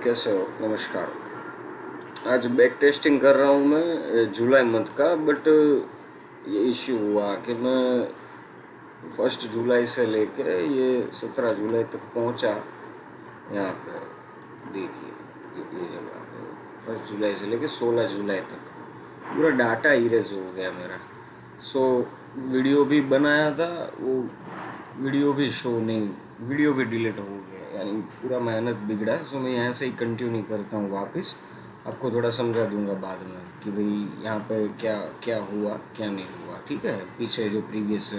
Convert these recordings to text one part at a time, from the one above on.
कैसे हो? नमस्कार। आज बैक टेस्टिंग कर रहा हूँ मैं जुलाई मंथ का, बट ये इश्यू हुआ कि मैं 1 जुलाई से लेके ये 17 जुलाई तक पहुँचा। यहाँ पे देखिए, ये जगह पे 1 जुलाई से लेके 16 जुलाई तक पूरा डाटा इरेज हो गया मेरा। सो वीडियो भी बनाया था, वो वीडियो भी शो नहीं, वीडियो भी डिलीट हो गया, यानी पूरा मेहनत बिगड़ा। सो मैं यहाँ से ही कंटिन्यू करता हूँ वापस। आपको थोड़ा समझा दूंगा बाद में कि भाई यहाँ पे क्या क्या हुआ क्या नहीं हुआ। ठीक है, पीछे जो प्रीवियस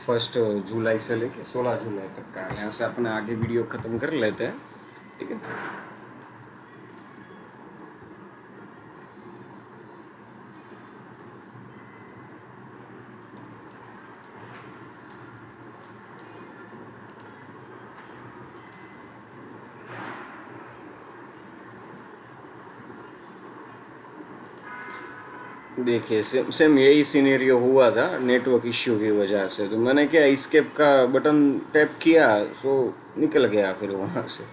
1 जुलाई से लेके 16 जुलाई तक का, यहाँ से अपने आगे वीडियो ख़त्म कर लेते हैं। ठीक है, देखिए सेम सेम यही सिनेरियो हुआ था नेटवर्क इश्यू की वजह से। तो मैंने क्या एस्केप का बटन टैप किया, सो निकल गया फिर वहाँ से।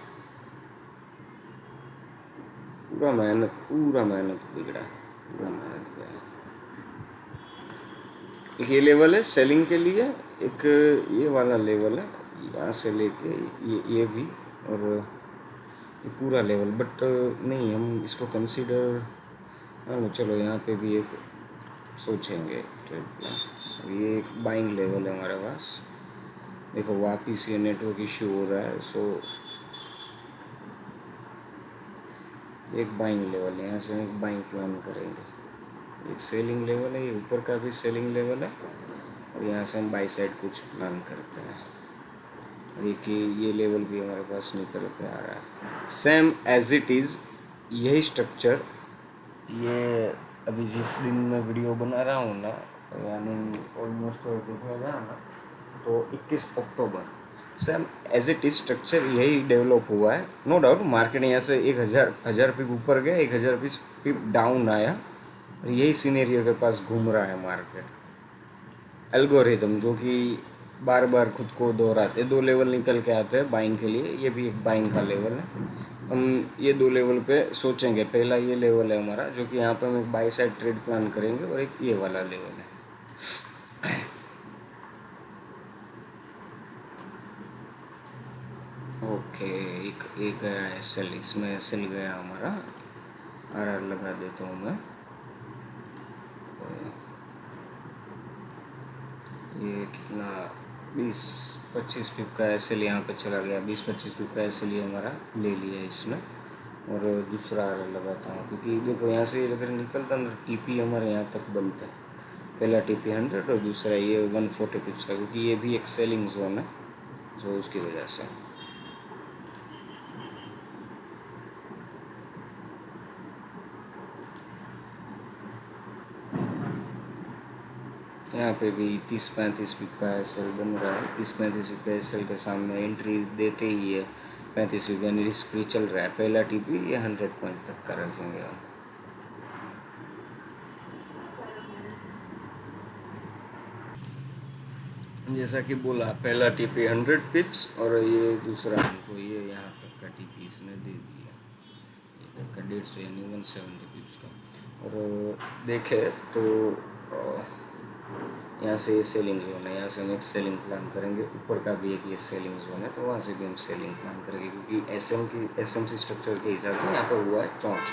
पूरा मेहनत बिगड़ा, पूरा मेहनत गया। एक ये लेवल है सेलिंग के लिए, एक ये वाला लेवल है यहाँ से लेके ये भी, और ये पूरा लेवल। बट नहीं, हम इसको कंसीडर, हाँ चलो यहाँ पे भी एक सोचेंगे ट्रेड प्लान। ये एक बाइंग लेवल है हमारे पास। देखो वापिस ये नेटवर्क इश्यू हो रहा है। सो एक बाइंग लेवल है, यहाँ से एक बाइंग प्लान करेंगे। एक सेलिंग लेवल है, ये ऊपर का भी सेलिंग लेवल है, और यहाँ से हम बाई साइड कुछ प्लान करते हैं। और ये लेवल भी हमारे पास निकल के आ रहा है सेम एज इट इज़। यही स्ट्रक्चर, ये अभी जिस दिन मैं वीडियो बना रहा हूँ ना, यानी ऑलमोस्ट देखा जाए ना तो 21 अक्टूबर, same as it is structure यही डेवलप हुआ है। नो डाउट मार्केट यहाँ से 1000 पिप ऊपर गया, 1000 पिप डाउन आया, और यही सीनेरियो के पास घूम रहा है मार्केट। एल्गोरिथम जो कि बार बार खुद को दोहराते, 2 लेवल निकल के आते हैं बाइंग के लिए। ये भी एक बाइंग का लेवल है। हम ये 2 लेवल पे सोचेंगे। पहला ये लेवल है हमारा, जो कि यहाँ पे हम एक बाई साइड ट्रेड प्लान करेंगे, और एक ये वाला लेवल है। ओके, एक गया एस एल, इसमें एस एल गया हमारा। आर आर लगा देता हूँ मैं। ये कितना, 20-25 पिप का एस एल यहाँ पे चला गया। 20-25 पिप का एस एल ये हमारा ले लिया इसने। और दूसरा आर लगाता हूँ, क्योंकि देखो यहाँ से अगर निकलता ना, टी पी हमारे यहाँ तक बनता है। पहला टी पी 100 और दूसरा ये 140 पिप्स का, क्योंकि ये भी एक सेलिंग जोन है, तो उसकी वजह से। यहाँ पे भी 30-35 पिप का एस एल बन रहा है। 30-35 पिप का एस एल के सामने एंट्री देते ही है 35 पिप, यानी रिस्क फ्री चल रहा है। पहला टी पी ये 100 पॉइंट तक का रखेंगे हम। जैसा कि बोला, पहला टी पी 100 पिप्स, और ये दूसरा हमको ये यहाँ तक का टी पी इसने दे दिया, ये तक का 150, यानी 170 पिप्स का। और देखे तो यहाँ से ये सेलिंग जोन है, यहाँ से हम एक सेलिंग प्लान करेंगे। ऊपर का भी एक ये सेलिंग जोन है, तो वहाँ से भी हम सेलिंग प्लान करेंगे, क्योंकि एस एम सी स्ट्रक्चर के हिसाब से यहाँ पे हुआ है चौंच,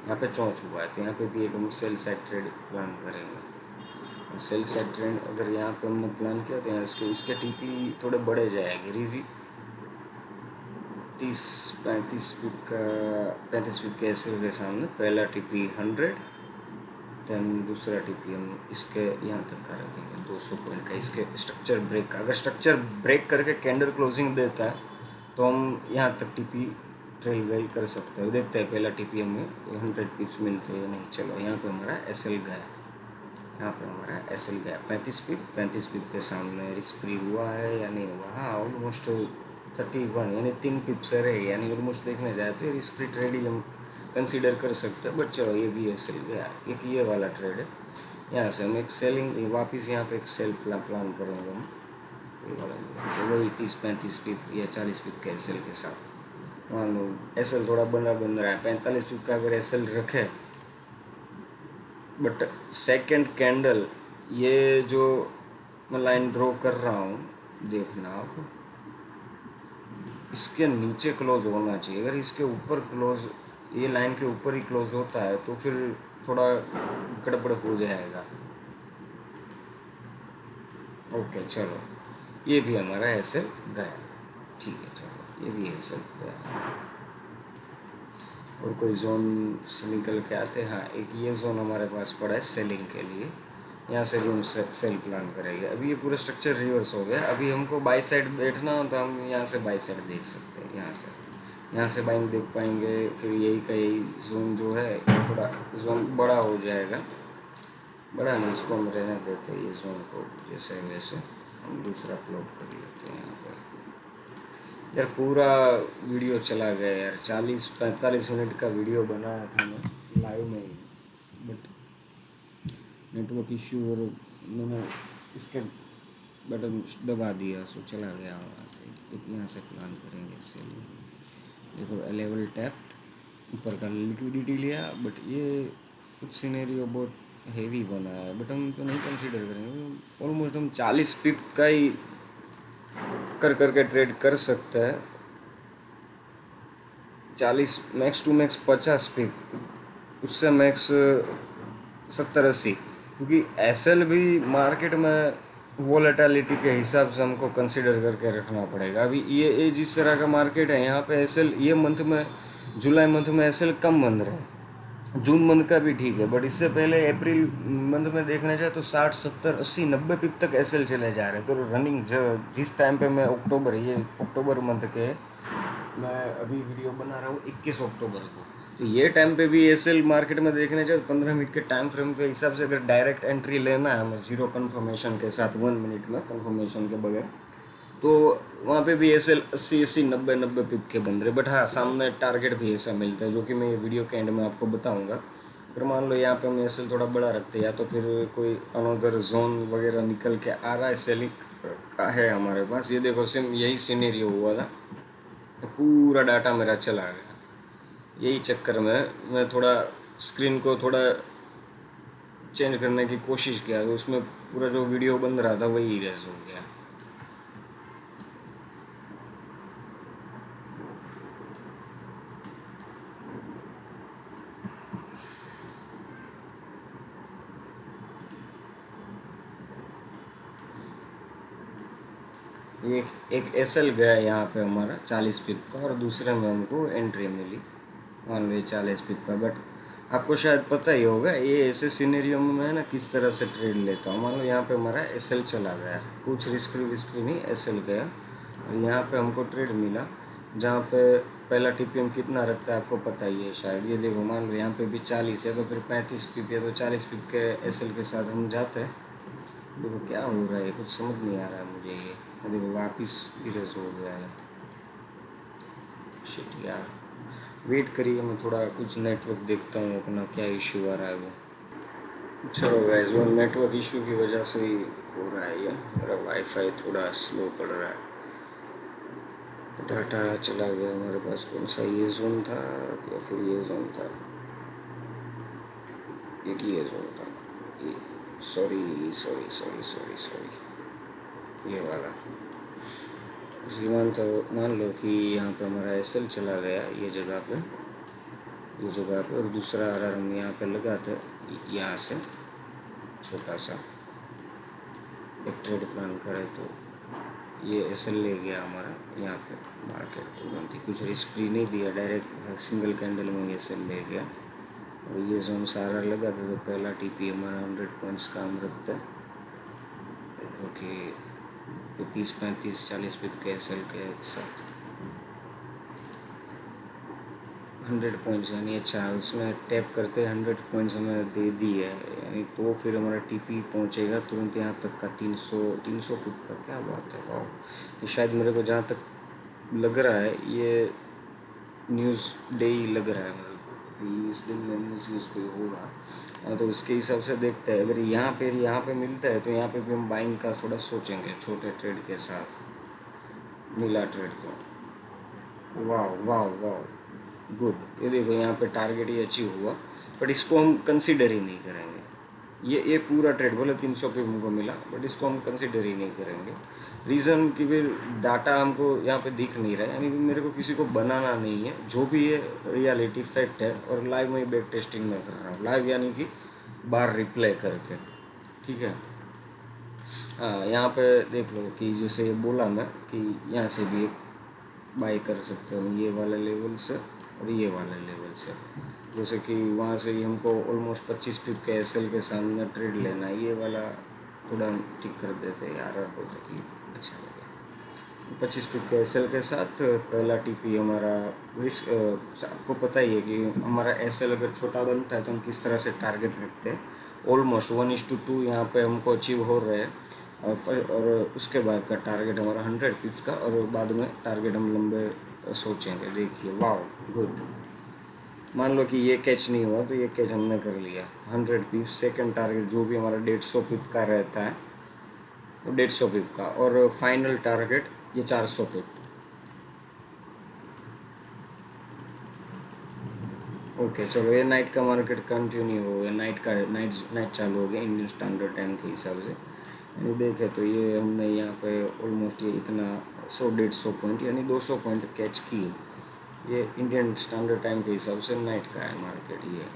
यहाँ पे चौंच हुआ है। तो यहाँ पे भी एक हम सेल साइड ट्रेड प्लान करेंगे। और सेल साइड ट्रेड अगर यहाँ पे हमने प्लान किया, तो यहाँ इसके टी पी थोड़े बढ़े जाएंगे। रीजी 30-35 पिप का, 35 पिप के एस एल के सामने पहला टी पी 100, देन दूसरा टी पी हम इसके यहाँ तक का रखेंगे 200 पॉइंट का। इसके स्ट्रक्चर ब्रेक, अगर स्ट्रक्चर ब्रेक करके कैंडल क्लोजिंग देता है, तो हम यहाँ तक टी पी ट्रेल वेल कर सकते हैं। देखते हैं पहला टी पी हमें 100 पिप्स मिलते हैं या नहीं। चलो यहाँ पे हमारा एस एल गया, यहाँ पे हमारा एस एल गया 35 पिप के सामने। रिस्क फ्री हुआ है या नहीं हुआ? हाँ, ऑलमोस्ट 31, यानी 3 पिप से रहे, यानी ऑलमोस्ट देखने जाए तो रिस्क फ्री ट्रेड ही हम कंसीडर कर सकते हैं। बट चलो ये भी एस एल गया। एक ये वाला ट्रेड है, यहाँ से हम एक सेलिंग वापस यहाँ पे एक सेल प्लान करेंगे हम, ये वाला से वही 30-35 पिप या 40 पिप के एस एल के साथ। मान लो एसएल थोड़ा बन रहा है, 45 पिप का अगर एसएल रखे, बट सेकंड कैंडल ये जो मैं लाइन ड्रॉ कर रहा हूँ, देखना आप, इसके नीचे क्लोज होना चाहिए। अगर इसके ऊपर क्लोज, ये लाइन के ऊपर ही क्लोज होता है तो फिर थोड़ा गड़बड़ हो जाएगा। ओके चलो, ये भी हमारा एसएल गया, ठीक है चलो, ये भी एसएल गया। और कोई जोन से निकल के आते हैं। हाँ, एक ये जोन हमारे पास पड़ा है सेलिंग के लिए, यहाँ से भी हम सेल प्लान करेंगे। अभी ये पूरा स्ट्रक्चर रिवर्स हो गया। अभी हमको बाई साइड बैठना हो तो हम यहाँ से बाई साइड देख सकते हैं, यहाँ से बाइंग देख पाएंगे। फिर यही का यही जोन जो है, थोड़ा जोन बड़ा हो जाएगा, बड़ा नहीं, इसको हम रहने देते हैं ये जोन को, जैसे वैसे हम दूसरा प्लॉट कर लेते हैं यहाँ पर। यार पूरा वीडियो चला गया यार, 40-45 मिनट का वीडियो बनाया था मैं लाइव में ही, बट नेटवर्क इश्यू और मैंने इसके बटन दबा दिया, सो चला गया वहाँ से। एक यहाँ से प्लान करेंगे इससे लिए। देखो लेवल टैप ऊपर का लिक्विडिटी लिया, बट ये कुछ सिनेरियो बहुत हेवी बना है, बट हम तो नहीं कंसीडर करेंगे। ऑलमोस्ट हम 40 पिप का ही करके ट्रेड कर सकते हैं। 40 मैक्स टू मैक्स 50 पिप, उससे मैक्स 70-80, क्योंकि एसएल भी मार्केट में वॉलेटिलिटी के हिसाब से हमको कंसिडर करके रखना पड़ेगा। अभी ये जिस तरह का मार्केट है, यहाँ पे एसएल ये मंथ में, जुलाई मंथ में एसएल कम बन रहे हैं, जून मंथ का भी ठीक है, बट इससे पहले अप्रैल मंथ में देखना चाहे तो 60, 70, 80, 90 पिप तक एसएल चले जा रहे हैं। तो रनिंग जिस टाइम पे मैं अक्टूबर मंथ के मैं अभी वीडियो बना रहा हूँ 21 अक्टूबर को, तो ये टाइम पे भी एसएल मार्केट में देखने जाए तो 15 मिनट के टाइम फ्रेम के हिसाब से अगर डायरेक्ट एंट्री लेना है हमें जीरो कन्फर्मेशन के साथ, 1 मिनट में कन्फर्मेशन के बगैर, तो वहाँ पे भी एसएल 80, 90 पिप के बन रहे। बट हाँ, सामने टारगेट भी ऐसा मिलता है जो कि मैं ये वीडियो के एंड में आपको बताऊँगा। अगर मान लो यहाँ पे हम एसएल थोड़ा बड़ा रखते हैं, या तो फिर कोई अनदर जोन वगैरह निकल के आ रहा है सेलिंग का है हमारे पास, ये देखो सेम यही सीनेरियो हुआ था, पूरा डाटा मेरा चला गया। यही चक्कर में मैं थोड़ा स्क्रीन को थोड़ा चेंज करने की कोशिश किया, तो उसमें पूरा जो वीडियो बन रहा था वही इरेज हो गया। एक एसएल गया यहाँ पे हमारा 40 पिप का, और दूसरे में हमको एंट्री मिली मान लो 40 पिप का। बट आपको शायद पता ही होगा ये ऐसे सिनेरियो में मैं ना किस तरह से ट्रेड लेता हूँ। मान लो यहाँ पे हमारा एसएल चला गया, कुछ रिस्क फ्री नहीं, एसएल गया, और यहाँ पे हमको ट्रेड मिला जहाँ पे पहला टीपीएम कितना रखता है आपको पता ही है शायद। ये देखो मान लो यहाँ पे भी 40 है, तो फिर 35 पिप है, तो 40 पिप के एसएल के साथ हम जाते हैं। देखो क्या हो रहा है, कुछ समझ नहीं आ रहा है मुझे ये। देखो वापिस इरेज हो गया है, शिट यार। वेट करिए, मैं थोड़ा कुछ नेटवर्क देखता हूँ अपना क्या इशू आ रहा है वो। चलो गाइस, वो नेटवर्क इशू की वजह से ही हो रहा है ये, मेरा वाईफाई थोड़ा स्लो पड़ रहा है। डाटा चला गया हमारे पास, कौन सा ये जोन था या फिर ये जोन था, एक ये जोन था, सॉरी, ये वाला। मान लो कि यहाँ पे हमारा एसएल चला गया ये जगह पे, और दूसरा आरआर हम यहाँ पे लगाते यहाँ से छोटा सा एक ट्रेड प्लान करें, तो ये एसएल ले गया हमारा यहाँ पे मार्केट तुरंत ही, कुछ रिस्क फ्री नहीं दिया, डायरेक्ट सिंगल कैंडल में एसएल ले गया। और ये जोन सारा लगा था, तो पहला टीपी हमारा 100 पॉइंट्स का हम रखते हैं, क्योंकि 30, 35, 40 पिप के एसएल के साथ 100 पॉइंट्स, यानी अच्छा उसमें टैप करते 100 पॉइंट्स हमें दे दी है, यानी तो फिर हमारा टीपी पहुंचेगा तुरंत यहाँ तक का 300 पिप का। क्या बात है, वाह। ये शायद मेरे को जहाँ तक लग रहा है ये न्यूज़ डे ही लग रहा है मेरे को, इस दिन में न्यूज़ कोई होगा, तो उसके हिसाब से देखते हैं। अगर यहाँ पे मिलता है तो यहाँ पे भी हम बाइंग का थोड़ा सोचेंगे, छोटे ट्रेड के साथ मिला ट्रेड को। वाह वाह वाह, गुड। ये देखो यहाँ पे टारगेट ये अचीव हुआ, बट इसको हम कंसिडर ही नहीं करेंगे। ये पूरा ट्रेड बोले 300 पे हमको मिला, बट इसको हम कंसिडर ही नहीं करेंगे। रीज़न कि फिर डाटा हमको यहाँ पे दिख नहीं रहा है, यानी कि मेरे को किसी को बनाना नहीं है, जो भी ये रियलिटी फैक्ट है। और लाइव में बैक टेस्टिंग में कर रहा हूँ, लाइव यानी कि बार रिप्ले करके, ठीक है। हाँ, यहाँ पे देख लो कि जैसे ये बोला मैं कि यहाँ से भी बाई कर सकते हो ये वाले लेवल से और ये वाले लेवल से। जैसे कि वहाँ से ही हमको ऑलमोस्ट 25 पिप के एसएल के सामने ट्रेड लेना है, ये वाला थोड़ा हम ठीक कर देते यार हो कि अच्छा लगे। 25 पिप के एसएल के साथ पहला टीपी हमारा रिस्क, आपको पता ही है कि हमारा एसएल अगर छोटा बनता है तो हम किस तरह से टारगेट रखते हैं। ऑलमोस्ट 1:2 यहाँ पे हमको अचीव हो रहे हैं। और उसके बाद का टारगेट हमारा 100 पिप्स का, और बाद में टारगेट हम लंबे सोचेंगे। देखिए वाह, गुड। मान लो कि ये कैच नहीं हुआ तो ये कैच हमने कर लिया। 100 पिप्स सेकंड टारगेट जो भी हमारा 150 पिप का रहता है वो 150 पिप का, और फाइनल टारगेट ये 400 पिप। ओके चलो, ये नाइट का मार्केट कंटिन्यू हो गया, नाइट चालू हो गया इंडियन स्टैंडर्ड टाइम के हिसाब से। यानी देखे तो ये हमने यहाँ पे ऑलमोस्ट ये इतना 100-150 पॉइंट यानी 200 पॉइंट कैच की। ये इंडियन स्टैंडर्ड टाइम के हिसाब से नाइट का है मार्केट। ये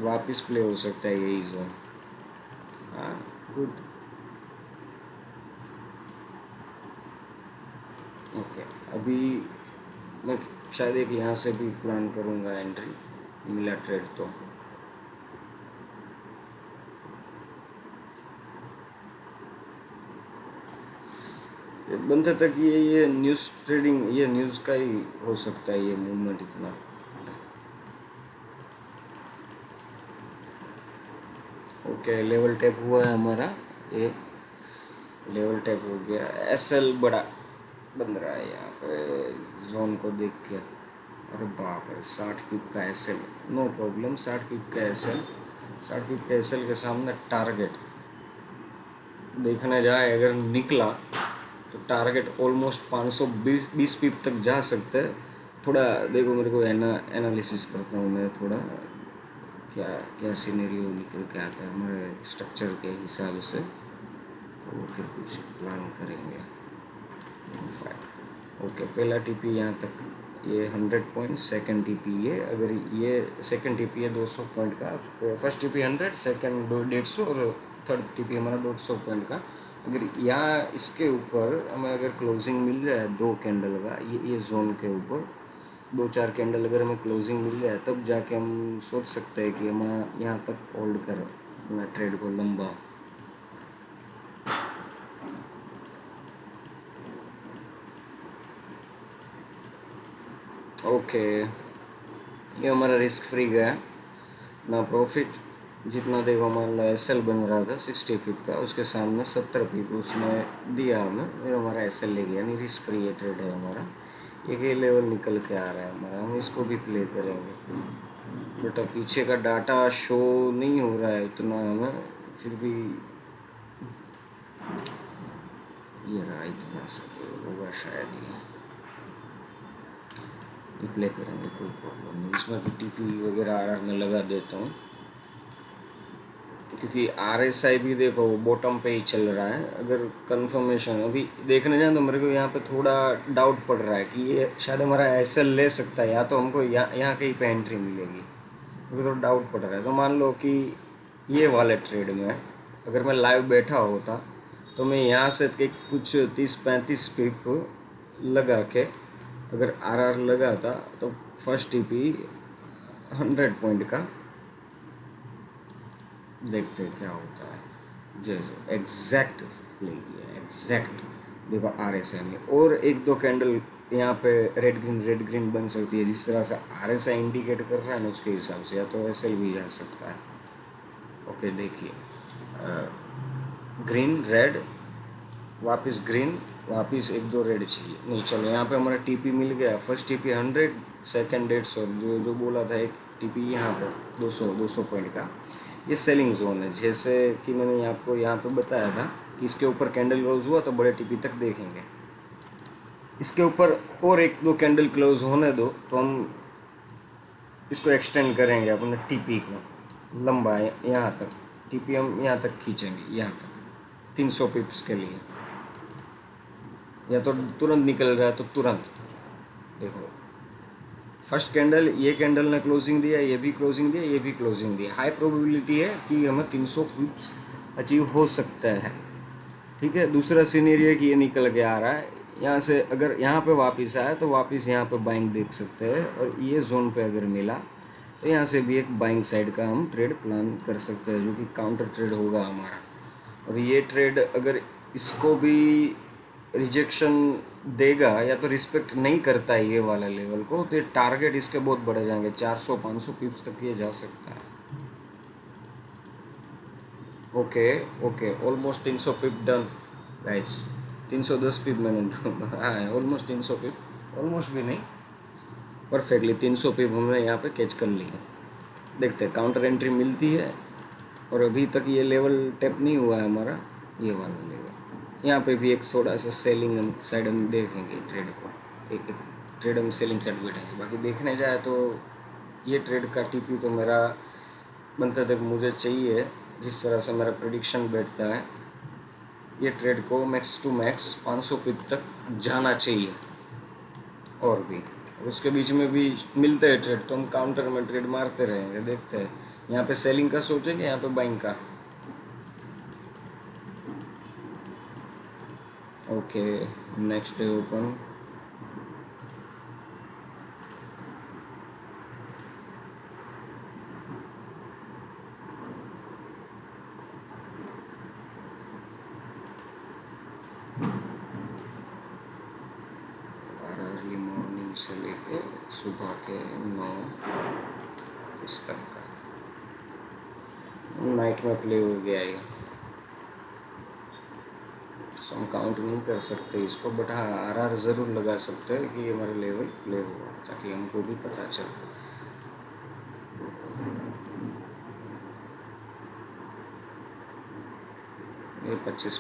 वापस प्ले हो सकता है यही जोन। हाँ, गुड। ओके, अभी मैं शायद एक यहाँ से भी प्लान करूँगा एंट्री, मिला ट्रेड तो। बनता था कि ये न्यूज़ ट्रेडिंग, ये न्यूज़ का ही हो सकता है ये मूवमेंट इतना। ओके, लेवल टैप हुआ है हमारा, ये लेवल टैप हो गया। एसएल बड़ा बन रहा है यहाँ पे जोन को देख के। अरे बाप रे, 60 पिप का एसएल, नो प्रॉब्लम। 60 पिप का एसएल, 60 पिप का एसएल के सामने टारगेट देखने जाए अगर निकला तो टारगेट ऑलमोस्ट 520 पिप तक जा सकते हैं। थोड़ा देखो, मेरे को एनालिसिस करता हूँ मैं थोड़ा, क्या क्या सिनेरियो निकल के आता है हमारे स्ट्रक्चर के हिसाब से, तो फिर कुछ प्लान करेंगे। ओके, पहला टीपी यहाँ तक ये 100 पॉइंट, सेकंड टीपी ये, अगर ये सेकंड टीपी है 200 पॉइंट का, तो फर्स्ट टीपी 100, सेकंड 150 और थर्ड टीपी हमारा 200 पॉइंट का। अगर यहाँ इसके ऊपर हमें अगर क्लोजिंग मिल जाए 2 कैंडल का, ये जोन के ऊपर 2-4 कैंडल अगर हमें क्लोजिंग मिल जाए, तब जाके हम सोच सकते हैं कि हम यहाँ तक होल्ड कर अपना ट्रेड को लंबा। ओके, ये हमारा रिस्क फ्री गया ना, प्रॉफिट जितना देखो। मान लो एसएल बन रहा था 60 पिप का, उसके सामने 70 पिप उसने दिया हमें, फिर हमारा एसएल ले गया, यानी रिस्क फ्री ये ट्रेड है हमारा। ये लेवल निकल के आ रहा है हमारा, हम इसको भी प्ले करेंगे। बेटा पीछे का डाटा शो नहीं हो रहा है उतना हमें, फिर भी ये रहा, इतना होगा शायद ये प्ले करेंगे, कोई प्रॉब्लम नहीं। इसमें भी टीपी वगैरह आरआर में लगा देता हूँ, क्योंकि आरएसआई भी देखो बॉटम पे ही चल रहा है। अगर कंफर्मेशन अभी देखने जाए तो मेरे को यहाँ पे थोड़ा डाउट पड़ रहा है कि ये शायद हमारा एसएल ले सकता है, या तो हमको यहाँ कहीं पे एंट्री मिलेगी, मुझे तो डाउट पड़ रहा है। तो मान लो कि ये वाले ट्रेड में अगर मैं लाइव बैठा होता तो मैं यहाँ से कुछ 30-35 पिप लगा के अगर आरआर लगाता तो फर्स्ट टीपी 100 पॉइंट का, देखते हैं क्या होता है। जैसे एग्जैक्ट प्ले किया, एग्जैक्ट देखो आरएसआई में, और 1-2 कैंडल यहाँ पे रेड ग्रीन बन सकती है, जिस तरह से आरएसआई इंडिकेट कर रहा है ना उसके हिसाब से, या तो एसएल भी जा सकता है। ओके देखिए, ग्रीन रेड, वापस ग्रीन, वापस 1-2 रेड चाहिए। नहीं चलो, यहाँ पे हमारा टीपी मिल गया। फर्स्ट टीपी 100, सेकंड 150, जो बोला था एक टीपी यहाँ पर 200 पॉइंट का, ये सेलिंग जोन है। जैसे कि मैंने आपको यहाँ पे बताया था कि इसके ऊपर कैंडल क्लोज हुआ तो बड़े टीपी तक देखेंगे। इसके ऊपर और एक दो कैंडल क्लोज होने दो तो हम इसको एक्सटेंड करेंगे अपने टीपी को लंबा यहाँ तक। टीपी हम यहाँ तक खींचेंगे, यहाँ तक 300 पिप्स के लिए। या तो तुरंत निकल जाए तो तुरंत देखो, फर्स्ट कैंडल, ये कैंडल ने क्लोजिंग दिया, ये भी क्लोजिंग दिया, ये भी क्लोजिंग दिया। हाई प्रोबेबिलिटी है कि हमें 300 पिप्स अचीव हो सकता है। ठीक है, दूसरा सीनेरियो कि ये निकल के आ रहा है यहाँ से, अगर यहाँ पे वापस आया तो वापस यहाँ पे बाइंग देख सकते हैं, और ये जोन पे अगर मिला तो यहाँ से भी एक बाइंग साइड का हम ट्रेड प्लान कर सकते हैं, जो कि काउंटर ट्रेड होगा हमारा। और ये ट्रेड अगर इसको भी रिजेक्शन देगा या तो रिस्पेक्ट नहीं करता है ये वाला लेवल को, तो ये टारगेट इसके बहुत बढ़ जाएंगे, 400-500 पिप्स तक ये जा सकता है। ओके ओके, ऑलमोस्ट 300 पिप डन गाइस। 310 पिप मैंने हाँ ऑलमोस्ट 300 पिप, ऑलमोस्ट भी नहीं, परफेक्टली 300 पिप हमने यहाँ पे कैच कर लिया। देखते हैं काउंटर एंट्री मिलती है, और अभी तक ये लेवल टैप नहीं हुआ है हमारा, ये वाला लेवल। यहाँ पे भी एक थोड़ा सा सेलिंग हम साइड हम देखेंगे ट्रेड को, एक ट्रेड हम सेलिंग साइड बैठेंगे। बाकी देखने जाए तो ये ट्रेड का टीपी तो मेरा बनता तक मुझे चाहिए, जिस तरह से मेरा प्रेडिक्शन बैठता है, ये ट्रेड को मैक्स टू मैक्स 500 पिप तक जाना चाहिए। और भी उसके बीच में भी मिलते हैं ट्रेड तो हम काउंटर में ट्रेड मारते रहेंगे। देखते हैं, यहाँ पे सेलिंग का सोचेंगे, यहाँ पे बाइंग का। Okay, next day open, early morning से लेके सुबह के 9 इस तक का नाइट में प्ले हो गया ये। हम काउंट नहीं कर सकते इसको, बट हाँ आरआर ज़रूर लगा सकते हैं कि ये हमारा लेवल प्ले हुआ, ताकि हमको भी पता चले। ये 25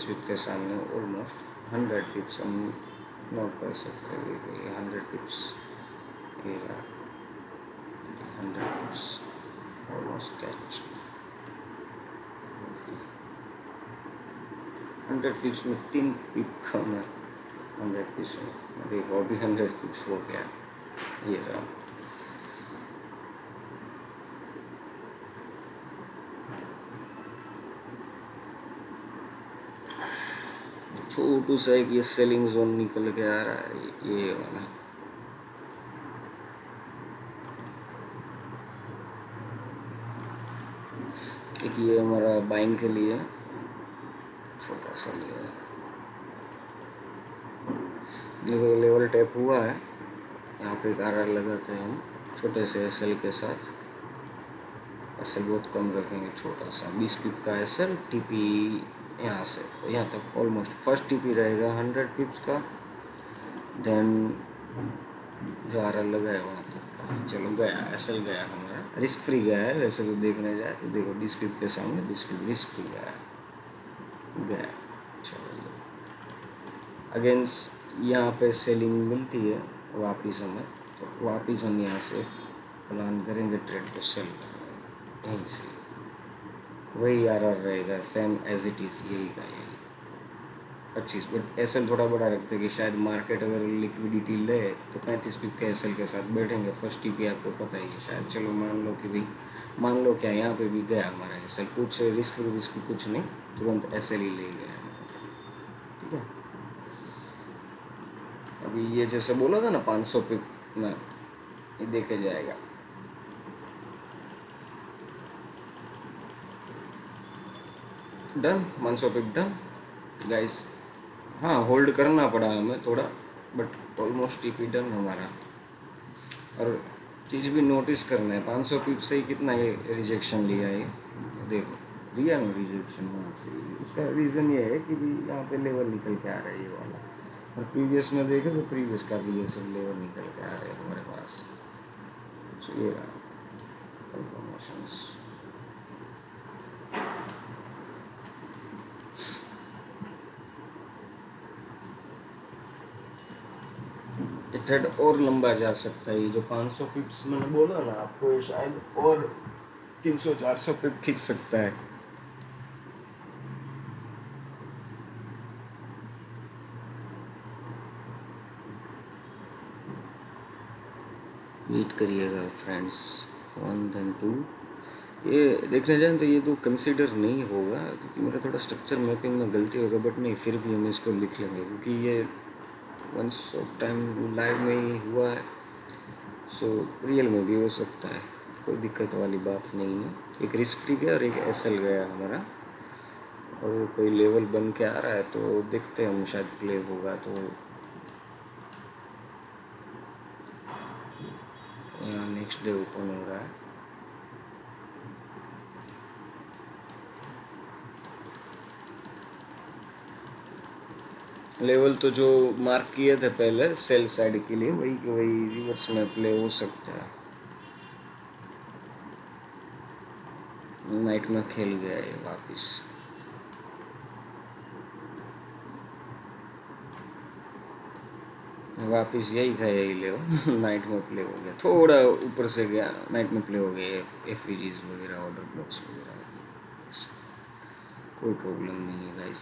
पिप के सामने ऑलमोस्ट 100 पिप्स हम नोट कर सकते हैं। ये 100 पिप्स, ये रहा 100 पिप्स ऑलमोस्ट कैच। 100 पिप्स में 3 पिप कम है। 100 पिप्स में देखो अभी 100 पिप्स हो गया, ये रहा। छोटू सा एक ये सेलिंग जोन निकल के आ रहा है, ये वाला। एक ये हमारा बाइंग के लिए छोटा सा लिया है। देखो लेवल टैप हुआ है, यहाँ पे एक आरआर लगाते हैं हम छोटे से एसएल के साथ। एसएल बहुत कम रखेंगे, छोटा सा 20 पिप का एसएल। टीपी यहाँ से यहाँ तक ऑलमोस्ट फर्स्ट टीपी रहेगा 100 पिप्स का, देन जो आरआर लगा है वहाँ तक का। चलो गया, एसएल गया हमारा, रिस्क फ्री गया है वैसे तो देखने जाए तो। देखो 20 पिप के सामने 20 पिप रिस्क फ्री गया। चलो अगेंस्ट यहाँ पे सेलिंग मिलती है वापिस हमें, तो वापिस हम यहाँ से प्लान करेंगे ट्रेड को सेल करने। यहीं से वही आरआर रहेगा सेम एज इट इज़, यही का यही 25। बट एसएल थोड़ा बड़ा रखते हैं कि शायद मार्केट अगर लिक्विडिटी ले तो 35 पिप के एसएल के साथ बैठेंगे। फर्स्ट टीपी आपको पता ही है शायद। चलो मान लो कि भाई, मान लो क्या यहाँ पे भी गया हमारा एसएल, कुछ रिस्क कुछ नहीं, तुरंत एसएल ही ले गया हमारा। ठीक है, अभी ये जैसे बोला था ना 500 पिप में, ये देखे जाएगा। डन, 500 पिप डन गाइस। हाँ होल्ड करना पड़ा हमें थोड़ा, बट ऑलमोस्ट टीपी डन हमारा। और चीज़ भी नोटिस करना है, 500 पिप से ही कितना ये रिजेक्शन लिया है। देखो लिया ना रिजेक्शन वहाँ से, उसका रीज़न ये है कि भी यहाँ पे लेवल निकल के आ रहा है ये वाला। और प्रीवियस में देखें तो प्रीवियस का भी ये सब लेवल निकल के आ रहे हैं हमारे पास। सो ये रहा कंफर्मेशंस। ये ट्रेड और लंबा जा सकता है। ये जो 500 पिप्स मैंने बोला ना आपको, ये शायद और 300-400 पिप खींच सकता है। वेट करिएगा फ्रेंड्स, 1 then 2। ये देखने जाए तो ये तो कंसिडर नहीं होगा क्योंकि मेरा थोड़ा स्ट्रक्चर मैपिंग में गलती होगा, बट नहीं फिर भी हम इसको लिख लेंगे क्योंकि ये वंस ऑफ टाइम लाइव में ही हुआ है। सो रियल में भी हो सकता है, कोई दिक्कत वाली बात नहीं है। एक रिस्क फ्री गया और एक एसएल गया हमारा, और कोई लेवल बन के आ रहा है तो देखते हैं हम, शायद प्ले होगा तो। यहाँ नेक्स्ट डे ओपन हो रहा है। लेवल तो जो मार्क किए थे पहले सेल साइड के लिए, वही वही रिवर्स में प्ले हो सकता है। नाइट में खेल गया है वापस। वापस यही था, यही ले नाइट में प्ले हो गया, थोड़ा ऊपर से गया, नाइट में प्ले हो गए एफवीजीज वगैरह, ऑर्डर ब्लॉक्स वगैरह। कोई प्रॉब्लम नहीं है गाइस।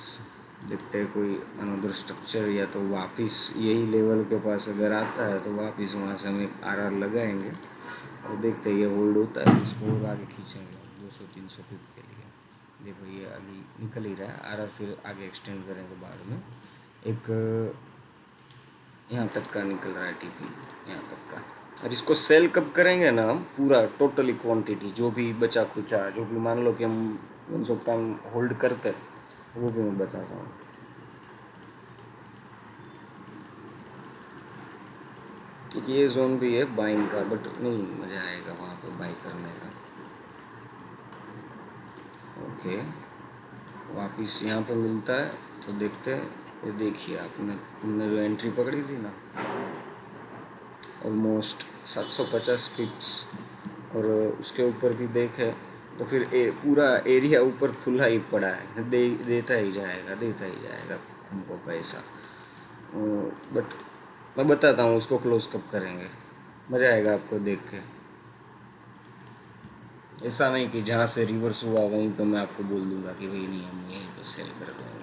देखते हैं कोई अनदर स्ट्रक्चर, या तो वापस यही लेवल के पास अगर आता है तो वापस वहाँ से हम एक आरआर लगाएंगे और देखते हैं ये होल्ड होता है, इसको और आगे खींचेंगे 200-300 पिप के लिए। देखो ये आगे निकल ही रहा है आरआर, फिर आगे एक्सटेंड करेंगे बाद में। एक यहाँ तक का निकल रहा है टीपी, यहाँ तक का। और इसको सेल कब करेंगे ना हम, पूरा टोटली क्वांटिटी जो भी बचा खुचा, जो भी मान लो कि हम वंस ऑफ टाइम होल्ड करते, वो भी मैं बताता हूँ। ये जोन भी है बाइंग का, बट नहीं मज़ा आएगा वहाँ पे बाई करने का। ओके, वापिस यहाँ पे मिलता है तो देखते हैं। ये देखिए आपने जो एंट्री पकड़ी थी ना, ऑलमोस्ट 750 पिप्स, और उसके ऊपर भी देखे तो फिर पूरा एरिया ऊपर खुला ही पड़ा है, देता ही जाएगा हमको पैसा। बट मैं बताता हूँ उसको क्लोज कब करेंगे, मज़ा आएगा आपको देख के। ऐसा नहीं कि जहाँ से रिवर्स हुआ वहीं पे मैं आपको बोल दूंगा कि भाई नहीं हम यहीं पे सेल कर देंगे।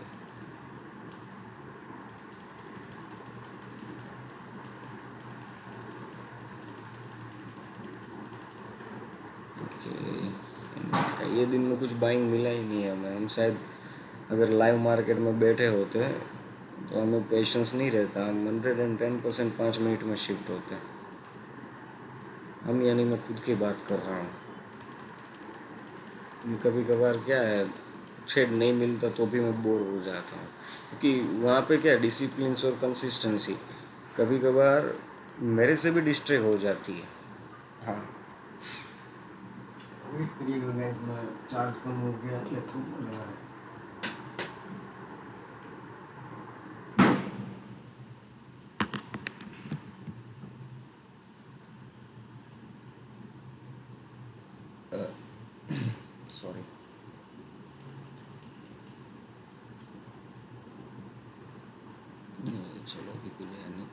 ये दिन में कुछ बाइंग मिला ही नहीं है हमें। हम शायद अगर लाइव मार्केट में बैठे होते तो हमें पेशेंस नहीं रहता, हम 110% 5 मिनट में शिफ्ट होते। हम यानी मैं खुद की बात कर रहा हूँ। कभी कभार क्या है, शेड नहीं मिलता तो भी मैं बोर हो जाता हूँ, क्योंकि वहाँ पे क्या डिसिप्लिन और कंसिस्टेंसी कभी कभार मेरे से भी डिस्ट्रैक्ट हो जाती है। हाँ, वेट करिएगा गाइस, मैं चार्ज कम हो गया लैपटॉप में लगा है। सॉरी। चलो अभी कुछ है नहीं।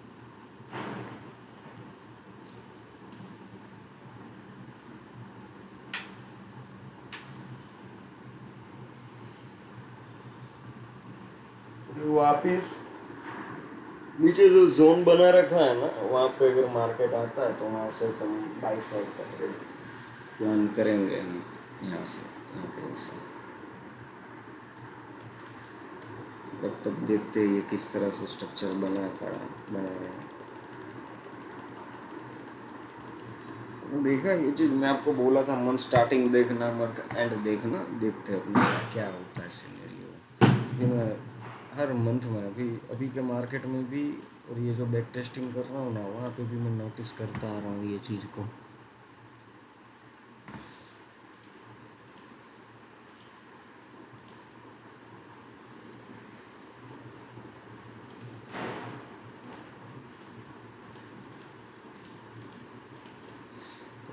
वापिस नीचे जो जोन बना रखा है ना, वहाँ पे अगर मार्केट आता है तो वहाँ से हम बाई साइड का ट्रेड प्लान करेंगे हम, यहाँ से यहाँ कहीं से। तब तक देखते हैं ये किस तरह से स्ट्रक्चर बना रहे हैं। देखा ये चीज़ मैं आपको बोला था, मन स्टार्टिंग देखना मत एंड देखना, देखते अपने क्या होता है सिनेरियो। मैं हर मंथ में अभी अभी के मार्केट में भी, और ये जो बैक टेस्टिंग कर रहा हूँ ना, वहाँ पे भी मैं नोटिस करता आ रहा हूँ ये चीज़ को।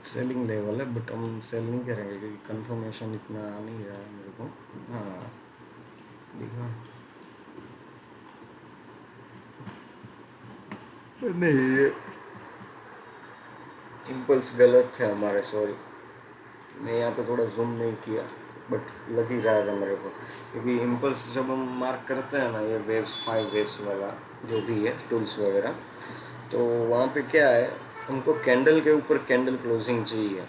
सेलिंग लेवल है, बट हम सेल नहीं करेंगे क्योंकि कंफर्मेशन इतना आ नहीं रहा है मेरे को। हाँ देखा, नहीं, ये इम्पल्स गलत थे हमारे, सॉरी। मैं यहाँ पे थोड़ा जूम नहीं किया, बट लग ही रहा था मेरे को, क्योंकि इम्पल्स जब हम मार्क करते हैं ना, ये वेव्स 5 वेव्स वाला जो भी है टूल्स वगैरह, तो वहाँ पे क्या है, उनको कैंडल के ऊपर कैंडल क्लोजिंग चाहिए,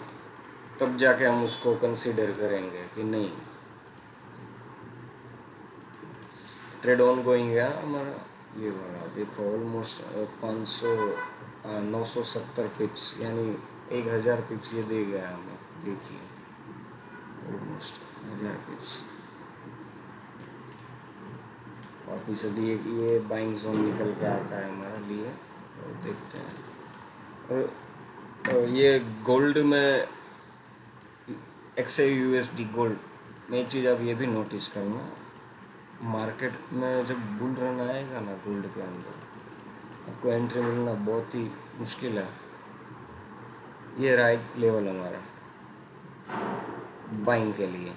तब जाके हम उसको कंसीडर करेंगे कि नहीं। ट्रेड ऑन गोइंग है हमारा, ये वाला देखो ऑलमोस्ट 500 970 पिप्स, यानी 1000 पिप्स ये दे गया हमें, देखिए ऑलमोस्ट 1000 पिप्स। वापिस अभी एक ये बाइंग जोन निकल के आता है हमारे लिए, और देखते हैं। और ये गोल्ड में XAUSD गोल्ड में एक चीज़ आप ये भी नोटिस करना, मार्केट में जब बुल रन आएगा ना गोल्ड के अंदर, आपको एंट्री मिलना बहुत ही मुश्किल है। ये रहा एक लेवल हमारा बाइंग के लिए।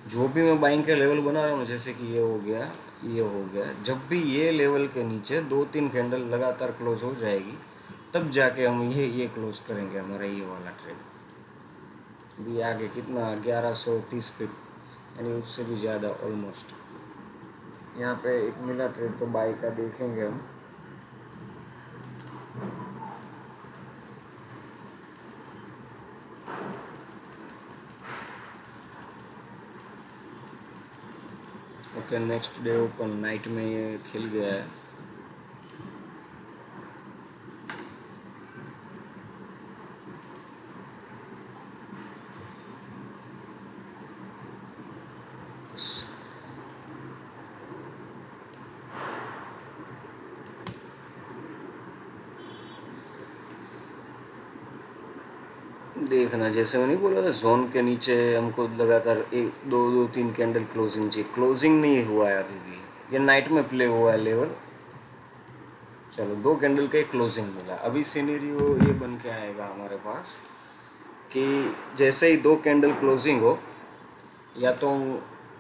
जो भी मैं बाइंग के लेवल बना रहा हूँ, जैसे कि ये हो गया, ये हो गया, जब भी ये लेवल के नीचे 2-3 कैंडल लगातार क्लोज हो जाएगी, तब जाके हम ये क्लोज करेंगे हमारा ये वाला ट्रेड। भी आगे कितना 1130 पिप, यानी उससे भी ज़्यादा ऑलमोस्ट। यहाँ पे एक मिला ट्रेड तो बाई का देखेंगे हम। Okay, next day open night में ये खिल गया है। देखना, जैसे मैंने बोला था, जोन के नीचे हमको लगातार 1 2 2 3 कैंडल क्लोजिंग चाहिए। क्लोजिंग नहीं हुआ है अभी भी, ये नाइट में प्ले हुआ है लेवल। चलो 2 कैंडल का एक क्लोजिंग मिला। अभी सिनेरियो ये बन के आएगा हमारे पास कि जैसे ही 2 कैंडल क्लोजिंग हो, या तो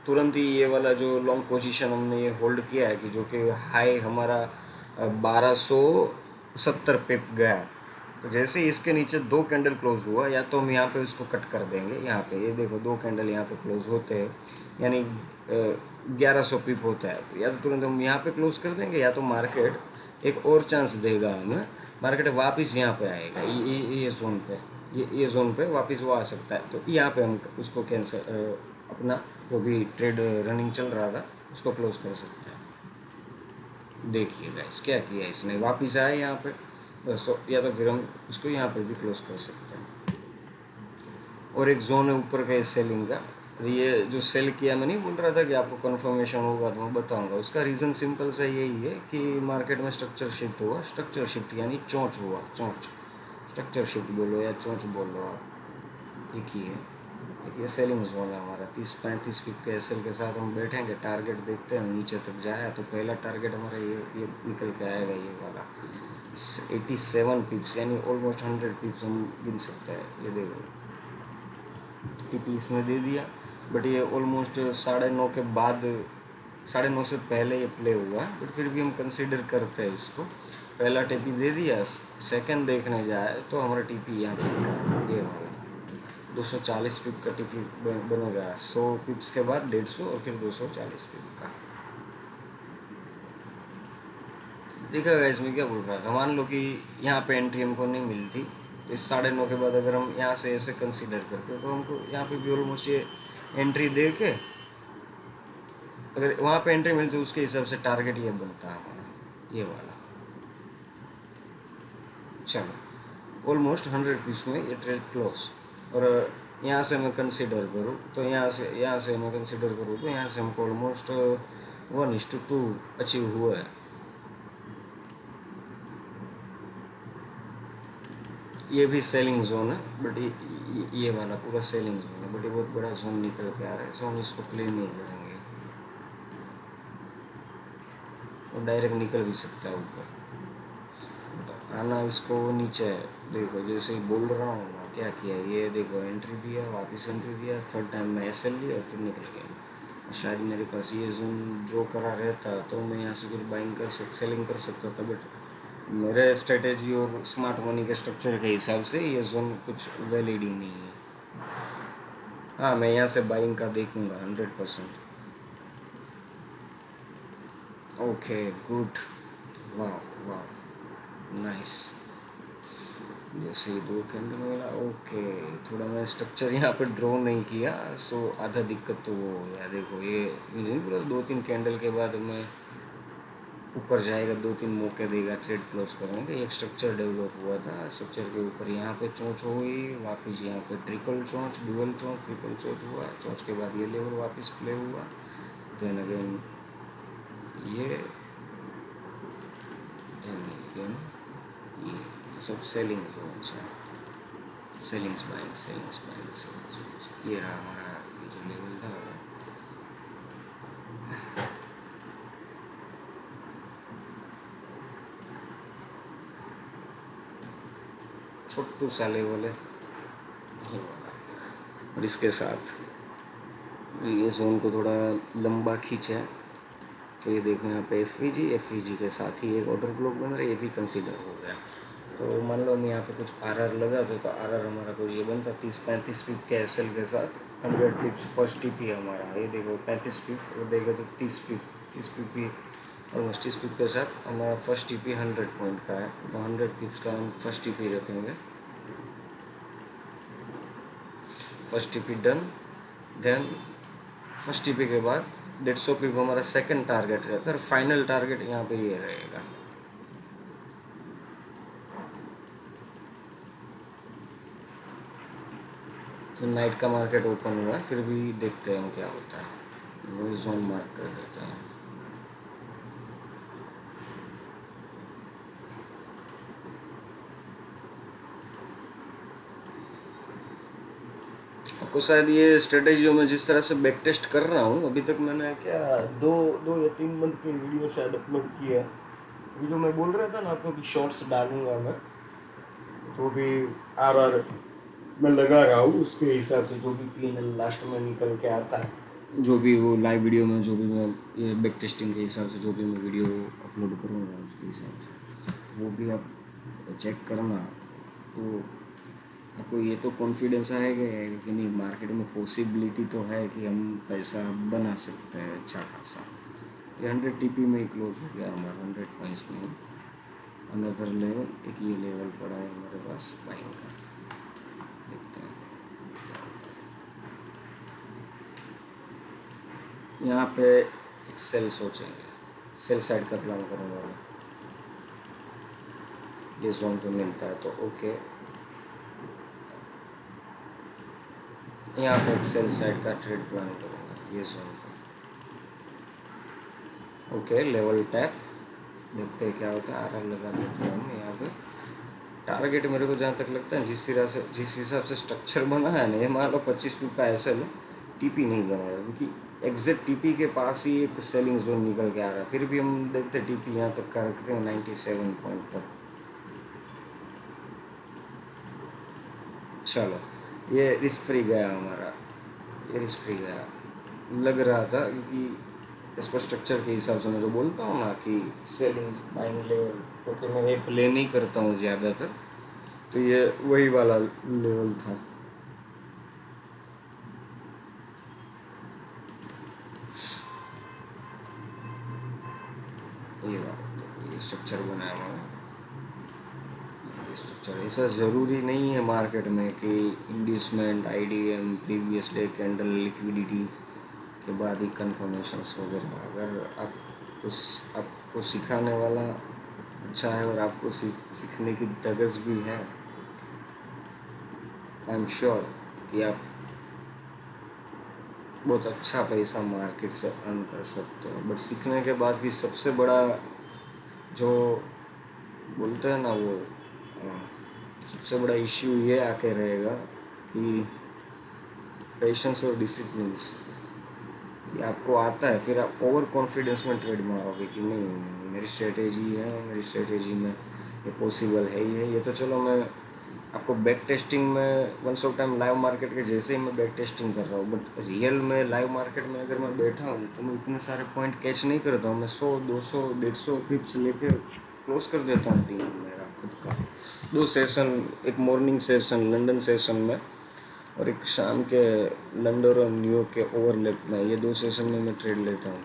तुरंत ही ये वाला जो लॉन्ग पोजीशन हमने ये होल्ड किया है, कि जो कि हाई हमारा 1270 पिप गया, तो जैसे ही इसके नीचे 2 कैंडल क्लोज हुआ, या तो हम यहाँ पे उसको कट कर देंगे। यहाँ पे ये देखो 2 कैंडल यहाँ पे क्लोज होते हैं, यानी 1100 पिप होता है, या तो तुरंत हम यहाँ पे क्लोज कर देंगे, या तो मार्केट एक और चांस देगा हमें, मार्केट वापस यहाँ पे आएगा, ये जोन पे, ये जोन पे वापस वो आ सकता है। तो यहाँ पे हम उसको कैंसिल, अपना जो भी ट्रेड रनिंग चल रहा था उसको क्लोज कर सकते हैं। देखिए गाइस क्या किया इसने, वापस आया यहाँ पे बस, तो या तो फिर हम इसको यहाँ पे भी क्लोज कर सकते हैं। और एक जोन है ऊपर का सेलिंग का, ये जो सेल किया, मैं नहीं बोल रहा था कि आपको कन्फर्मेशन होगा तो मैं बताऊंगा। उसका रीज़न सिंपल सा यही है कि मार्केट में स्ट्रक्चर शिफ्ट हुआ। स्ट्रक्चर शिफ्ट यानी चोंच हुआ, चोंच, स्ट्रक्चर शिफ्ट बोलो या चोंच बोलो आप, एक ही है। एक ये सेलिंग जोन है हमारा, 30-35 पिप के एसएल के साथ हम बैठेंगे। टारगेट देखते हैं, नीचे तक जाए तो पहला टारगेट हमारा ये निकल के आएगा, ये वाला 87 पिप्स, यानी ऑलमोस्ट 100 पिप्स हम गिन सकते हैं। ये देखो टीपी इसने दे दिया, बट ये ऑलमोस्ट 9:30 के बाद, 9:30 से पहले ये प्ले हुआ है, बट फिर भी हम कंसिडर करते हैं इसको। पहला टीपी दे दिया, सेकंड देखने जाए तो हमारा टीपी यहाँ पे ये वाला 240 पिप का टीपी बनेगा। 100 पिप्स के बाद 150 और फिर 240 पिप का। देखा गया, इसमें क्या बोल रहा था, मान लो कि यहाँ पे एंट्री हमको नहीं मिलती, तो इस 9:30 के बाद अगर हम यहाँ से ऐसे कंसीडर करते तो हमको यहाँ पे भी ऑलमोस्ट ये एंट्री दे के, अगर वहाँ पे एंट्री मिलती तो उसके हिसाब से टारगेट ये बनता है हमारा, ये वाला। चलो ऑलमोस्ट 100 पीस में ये ट्रेड क्लोज। और यहाँ से मैं कंसीडर करूँ तो यहाँ से मैं कंसीडर करूँ तो यहाँ से हमको ऑलमोस्ट 1:2 अचीव हुआ है। ये भी सेलिंग जोन है, बट ये वाला पूरा सेलिंग जोन है, बट ये बहुत बड़ा जोन निकल के आ रहा है, सो हम इसको प्ले नहीं करेंगे। और डायरेक्ट निकल भी सकता है ऊपर, आना इसको नीचे है। देखो जैसे ही बोल रहा हूँ ना, क्या किया, ये देखो एंट्री दिया, वापस एंट्री दिया, थर्ड टाइम में एसएल लिया और फिर निकल गया। शायद मेरे पास ये जोन ड्रॉ करा रहता तो मैं यहाँ से फिर बाइंग सेलिंग कर सकता था, बट मेरे स्ट्रेटेजी और स्मार्ट मनी के स्ट्रक्चर के हिसाब से ये जोन कुछ वैलिड ही नहीं है। हाँ, मैं यहाँ से बाइंग का देखूंगा 100%। Okay, good. वाह वाह, नाइस। जैसे ही 2 कैंडल मिला, ओके। थोड़ा मैं स्ट्रक्चर यहाँ पे ड्रॉ नहीं किया, सो आधा दिक्कत तो वो हो गया। देखो ये मुझे नहीं बोला 2-3 कैंडल के बाद मैं ऊपर जाएगा, 2-3 मौके देगा ट्रेड क्लोज करने का। एक स्ट्रक्चर डेवलप हुआ था, स्ट्रक्चर के ऊपर यहाँ पे चोंच हुई, वापस यहाँ पे ट्रिपल चोंच, डुअल चोंच, ट्रिपल चोंच हुआ, चोंच के बाद ये लेवल वापस प्ले हुआ, देन अगेन ये, देन अगेन ये सब सेलिंग जोन्स है। Ceilings buying, ceilings buying, ceilings. ये रहा हमारा ये जो लेवल था वो। छोटू सा लेवल है ये वाला। और इसके साथ ये जोन को थोड़ा लंबा खींचा, तो ये देखो यहाँ पे एफ के साथ ही एक ऑर्डर ब्लॉक बन रहा है, ये भी कंसीडर हो गया। तो मान लो हम यहाँ पे कुछ आर लगा दो, तो आर हमारा कुछ ये बनता 30-35 पिप के एस के साथ 100 पिप्स फर्स्ट टीपी है हमारा। ये देखो 35 पिप, और देखो तो 30 पिप ही ऑलमोस्ट 30 पिप के साथ हमारा फर्स्ट टीपी 100 पॉइंट का है। तो 100 पिप्स का हम फर्स्ट टीपी रखेंगे। First TP done, then first TP के बाद 150 पिप हमारा सेकंड टारगेट रहता है, और फाइनल टारगेट यहाँ पे ये रहेगा। तो नाइट का मार्केट ओपन हुआ है, फिर भी देखते हैं हम क्या होता है। वो जोन मार्क कर देते हैं। आपको शायद ये स्ट्रेटेजी जो मैं जिस तरह से बैक टेस्ट कर रहा हूँ, अभी तक मैंने क्या 2 या 3 मंथ की वीडियो शायद अपलोड की है। अभी जो मैं बोल रहा था ना आपको कि शॉर्ट्स डालूंगा मैं, जो भी आर मैं लगा रहा हूँ उसके हिसाब से, जो भी पीएनएल लास्ट में निकल के आता है, जो भी वो लाइव वीडियो में, जो भी मैं ये बैक टेस्टिंग के हिसाब से जो भी मैं वीडियो अपलोड करूँगा उसके हिसाब से वो भी आप चेक करना। तो आपको ये तो कॉन्फिडेंस आएगा कि नहीं, मार्केट में पॉसिबिलिटी तो है कि हम पैसा बना सकते हैं अच्छा खासा। ये 100 टीपी में ही क्लोज हो गया हमारा, 100 पॉइंट्स में। अनदर लेवल, एक ये लेवल पड़ा है हमारे पास बाइंग का, देखते हैं क्या होता है। यहाँ पे एक सेल सोचेंगे, सेल साइड का प्लान करूँगा मैं। ये जोन पे मिलता है तो ओके, यहाँ पे एक सेल साइड का ट्रेड प्लान करूँगा ये जोन पे। ओके, लेवल टैप, देखते हैं क्या होता है। आर लगा देते हैं हम यहाँ पे। टारगेट मेरे को जहाँ तक लगता है, जिस हिसाब से स्ट्रक्चर बना है ना, ये मान लो 25 पिप का एस एल, टीपी नहीं बनाया, क्योंकि एग्जैक्ट टीपी के पास ही एक सेलिंग जोन निकल के आ रहा है। फिर भी हम देखते हैं टीपी यहाँ तक का रखते हैं 97 पॉइंट तक। चलो, ये रिस्क फ्री गया हमारा, ये रिस्क फ्री गया लग रहा था, क्योंकि इस पर स्ट्रक्चर के हिसाब से मैं जो बोलता हूँ ना कि सेलिंग बाइंग लेवल, क्योंकि मैं ये प्ले नहीं करता हूँ ज़्यादातर, तो ये वही वाला लेवल था। ये वाला, ये स्ट्रक्चर बनाया हमारा। ये स्ट्रक्चर ऐसा ज़रूरी नहीं है मार्केट में कि inducement, IDM, previous day candle, liquidity के बाद ही कन्फर्मेशंस वगैरह। अगर आपको सिखाने वाला अच्छा है और आपको सीखने की धगस भी है, आई एम श्योर कि आप बहुत अच्छा पैसा मार्केट से अर्न कर सकते हो। बट सीखने के बाद भी सबसे बड़ा जो बोलते हैं ना वो सबसे बड़ा इश्यू ये आके रहेगा कि पेशेंस और डिसिप्लिन्स, कि आपको आता है, फिर आप ओवर कॉन्फिडेंस में ट्रेड मारोगे कि नहीं मेरी स्ट्रेटेजी है, मेरी स्ट्रेटेजी में ये पॉसिबल है ही है। ये तो चलो मैं आपको बैक टेस्टिंग में once of time live market के जैसे ही मैं बैक टेस्टिंग कर रहा हूँ, बट रियल में लाइव मार्केट में अगर मैं बैठा हूँ तो मैं इतने सारे पॉइंट कैच नहीं करता हूँ। मैं 100, 200, 150 पिप्स लेके क्लोज कर देता हूँ दिन मेरा खुद का। 2 सेशन, एक मॉर्निंग सेशन लंदन सेशन में और एक शाम के लंदन और न्यूयॉर्क के ओवरलैप में, ये 2 सेशन में मैं ट्रेड लेता हूँ।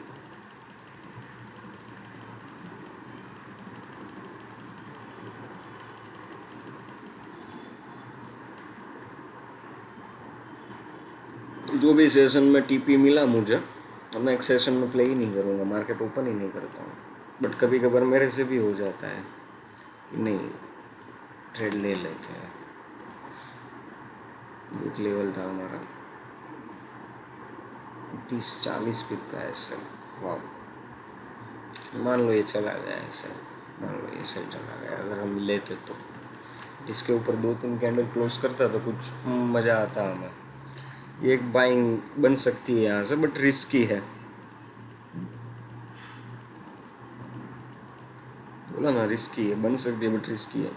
जो भी सेशन में टीपी मिला मुझे, मैं एक सेशन में प्ले ही नहीं करूँगा, मार्केट ओपन ही नहीं करता हूँ। बट कभी कभार मेरे से भी हो जाता है कि नहीं, ट्रेड ले लेते हैं। एक लेवल था हमारा 30-40 पिप का ऐसे, वाह। मान लो ये चला गया ऐसे, मान लो ये सेल चला गया, अगर हम लेते तो इसके ऊपर 2-3 कैंडल क्लोज करता तो कुछ मज़ा आता हमें। ये एक बाइंग बन सकती है यहाँ से, बट रिस्की है। बोला ना रिस्की है, बन सकती है बट रिस्की है।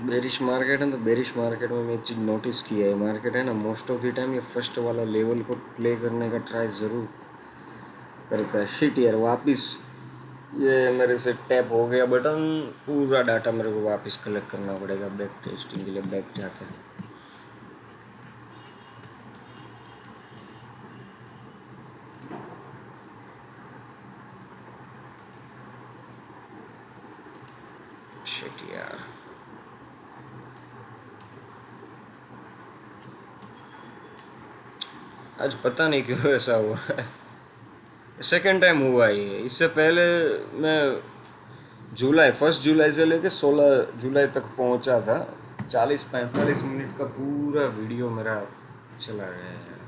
बेरिश मार्केट है तो बेरिश मार्केट में मैं एक चीज़ नोटिस किया है, मार्केट है ना मोस्ट ऑफ द टाइम ये फर्स्ट वाला लेवल को प्ले करने का ट्राई ज़रूर करता है। शिट यार, वापस ये मेरे से टैप हो गया बटन, पूरा डाटा मेरे को वापस कलेक्ट करना पड़ेगा बैक टेस्टिंग के लिए, बैक जाके। शिट यार, आज पता नहीं क्यों ऐसा हुआ है। सेकेंड टाइम हुआ ये, इससे पहले मैं जुलाई 1 जुलाई से लेके 16 जुलाई तक पहुंचा था। 40-45 मिनट का पूरा वीडियो मेरा चला गया है।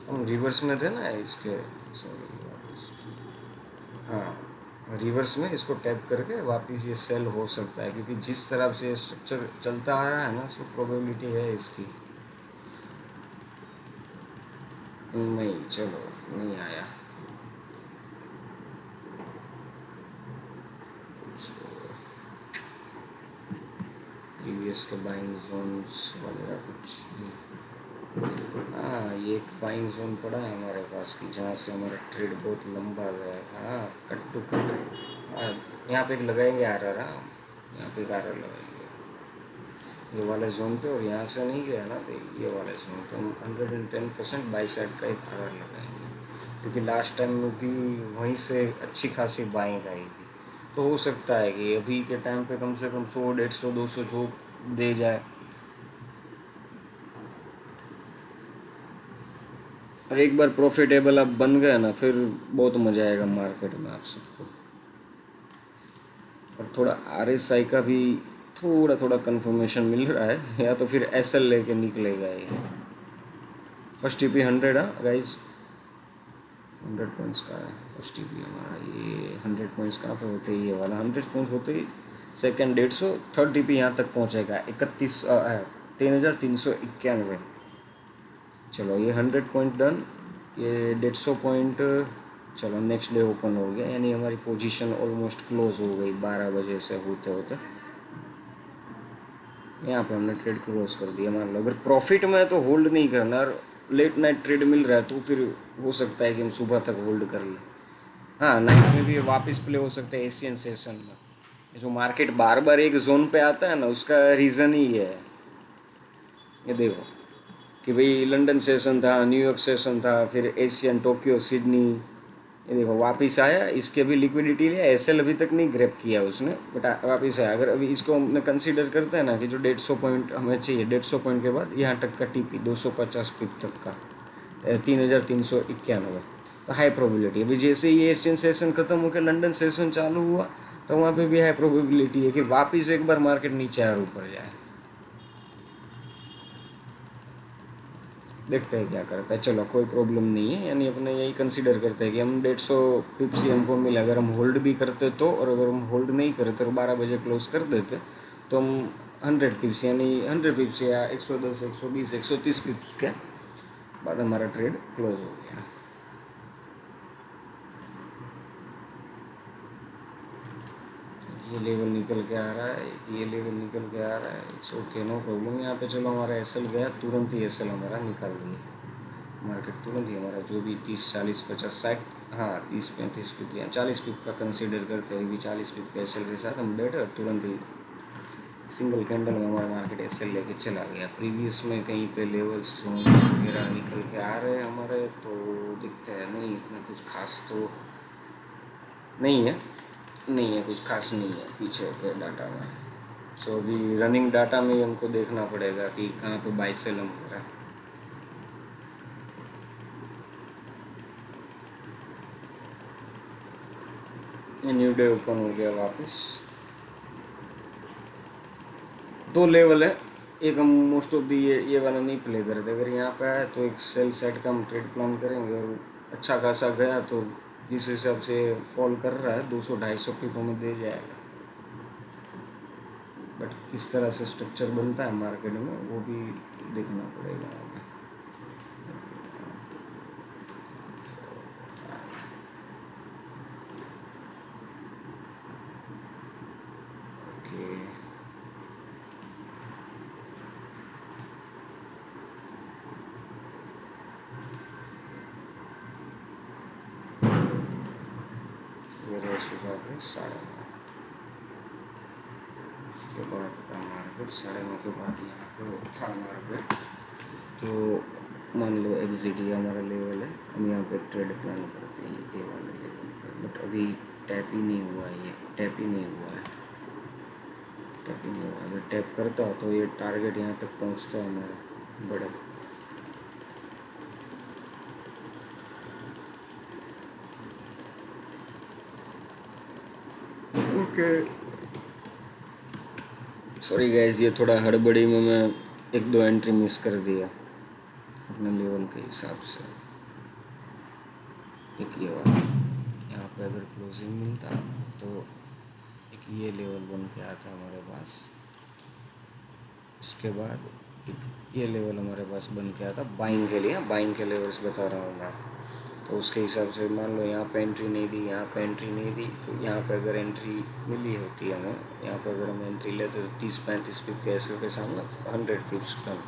हम रिवर्स में थे ना इसके, सॉरी, हाँ रिवर्स में इसको टैप करके वापस ये सेल हो सकता है, क्योंकि जिस तरफ से स्ट्रक्चर चलता आ रहा है ना, सो प्रोबेबिलिटी है इसकी। नहीं, चलो नहीं आया प्रीवियस के बाइंग जोन्स वगैरह कुछ भी। हाँ, ये एक बाइंग जोन पड़ा है हमारे पास की, जहाँ से हमारा ट्रेड बहुत लंबा गया था। हाँ, कट टू कट। हाँ, यहाँ पे एक लगाएंगे आर आर, यहाँ पे एक आर आर लगाएंगे ये वाले जोन पे, और यहाँ से नहीं गया ना तो ये वाले जोन पे हम 110% बाई साइड का एक आर आर लगाएंगे, क्योंकि लास्ट टाइम में भी वहीं से अच्छी खासी बाइंग आई थी। तो हो सकता है कि अभी के टाइम पे कम से कम 100, 150, 200 जो दे जाए। और एक बार प्रॉफिटेबल आप बन गए ना, फिर बहुत मज़ा आएगा मार्केट में आप सबको। और थोड़ा RSI का भी थोड़ा थोड़ा कंफर्मेशन मिल रहा है, या तो फिर SL लेके निकलेगा ये। फर्स्ट टीपी 100 है गाइज, 100 पॉइंट्स का है फर्स्ट टीपी हमारा। ये 100 पॉइंट्स कहाँ पे होते ही, ये वाला 100 पॉइंट्स होते ही सेकेंड 150, थर्ड टीपी यहाँ तक पहुँचेगा 3391। चलो ये 100 पॉइंट डन, ये 150 पॉइंट। चलो नेक्स्ट डे ओपन हो गया, यानी हमारी पोजीशन ऑलमोस्ट क्लोज हो गई 12 बजे से होते होते। यहाँ पे हमने ट्रेड क्लोज कर दिया। मान लो अगर प्रॉफिट में है तो होल्ड नहीं करना, और लेट नाइट ट्रेड मिल रहा है तो फिर हो सकता है कि हम सुबह तक होल्ड कर लें। हाँ, नाइट में भी वापस प्ले हो सकता है एशियन सेशन में। जो मार्केट बार बार एक जोन पे आता है ना, उसका रीज़न ही है। ये देखो कि भाई लंदन सेशन था, न्यूयॉर्क सेशन था, फिर एशियन, टोक्यो, सिडनी, ये देखो वापस आया। इसके भी लिक्विडिटी लिया, SL अभी तक नहीं ग्रैब किया उसने, बट वापस आया। अगर अभी इसको हमने कंसीडर करते हैं ना कि जो 150 पॉइंट हमें चाहिए, 150 पॉइंट के बाद यहाँ तक का टीपी 250 पिप तक का 3391, तो हाई प्रोबेबिलिटी। अभी जैसे ही एशियन सेशन ख़त्म होकर लंदन सेशन चालू हुआ, तो वहाँ पे भी हाई प्रोबेबिलिटी है कि वापस एक बार मार्केट नीचे और ऊपर जाए। देखते हैं क्या करता है। चलो कोई प्रॉब्लम नहीं है, यानी अपने यही कंसीडर करते हैं कि हम 150 पिप्स ही हमको मिले। अगर हम होल्ड भी करते तो, और अगर हम होल्ड नहीं करते और 12 बजे क्लोज कर देते तो हम 100 पिप्स, यानी 100 पिप्स या 110, 120, 130 पिप्स के बाद हमारा ट्रेड क्लोज हो गया। ये लेवल निकल के आ रहा है, ये लेवल निकल के आ रहा है, इट्स ओके, नो प्रॉब्लम। यहाँ पे चलो हमारा एसएल गया, तुरंत ही एसएल हमारा निकाल दिया मार्केट, तुरंत ही हमारा जो भी 30 40 50 60, हाँ 30 35 पिप या 40 पिप का कंसीडर करते हुए भी 40 पिप के एसएल के साथ हम बैठे और तुरंत ही सिंगल कैंडल में हमारा मार्केट एसएल लेके चला गया। प्रीवियस में कहीं पे लेवल्स वगैरह निकल के आ रहे हैं हमारे, तो दिखते हैं नहीं इतना कुछ खास तो नहीं है, कुछ खास नहीं है पीछे के डाटा में। सो अभी रनिंग डाटा में ही हमको देखना पड़ेगा कि कहाँ पे बाई सेल हम करें। न्यू डे ओपन हो गया वापस। 2 लेवल है, एक हम मोस्ट ऑफ दी ये वाला नहीं प्ले करते। अगर यहाँ पे आए तो एक सेल सेट का हम ट्रेड प्लान करेंगे, और अच्छा खासा गया तो जिस हिसाब से फॉल कर रहा है 200-250 पिप हमें दे जाएगा। बट किस तरह से स्ट्रक्चर बनता है मार्केट में वो भी देखना पड़ेगा हमें। ओके, ये रहे सुबह के 9:30। उसके बाद का मार्केट 9:30 के बाद यहाँ पे था मार्केट। तो मान लो एक्सिटी हमारा लेवल है, हम यहाँ पे ट्रेड प्लान करते हैं ये वाले लेवल पर। बट अभी टैप ही नहीं हुआ है, ये टैप ही नहीं हुआ है, टैप ही नहीं हुआ। अगर टैप करता तो ये टारगेट यहाँ तक पहुँचता है हमारा बड़ा। ओके, सॉरी गाइस, ये थोड़ा हड़बड़ी में मैं 1-2 एंट्री मिस कर दिया अपने लेवल के हिसाब से। एक ये वाला यहाँ पे अगर क्लोजिंग मिलता तो एक ये लेवल बन के आता हमारे पास। उसके बाद एक ये लेवल हमारे पास बन के आता बाइंग के लिए, बाइंग के लेवल्स बता रहा हूँ मैं। तो उसके हिसाब से मान लो यहाँ पे एंट्री नहीं दी, यहाँ पे एंट्री नहीं दी, तो यहाँ पे अगर एंट्री मिली होती है हमें, यहाँ पे अगर हम एंट्री लेते तो 30-35 पिप के एसएल के सामने 100 पिप्स कम,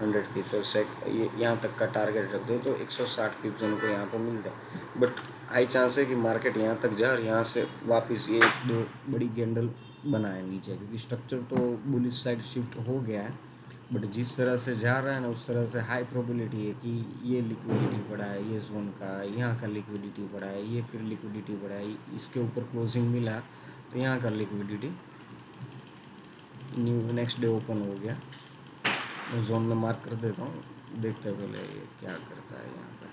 100 पिप्स, और ये यहाँ तक का टारगेट रख दो तो 160 पिप्स उनको यहाँ पे मिलता है। बट हाई चांस है कि मार्केट यहाँ तक जाए और यहाँ से वापस ये 1-2 बड़ी कैंडल बनाए नीचे, क्योंकि स्ट्रक्चर तो बुलिश साइड शिफ्ट हो गया है। बट जिस तरह से जा रहा है ना, उस तरह से हाई प्रोबेबिलिटी है कि ये लिक्विडिटी पड़ा है, ये जोन का, यहाँ का लिक्विडिटी पड़ा है, ये फिर लिक्विडिटी पड़ा है, इसके ऊपर क्लोजिंग मिला तो यहाँ का liquidity new next day open हो गया। मैं जोन में मार्क कर देता हूँ, देखते हैं पहले ये क्या करता है। यहाँ पर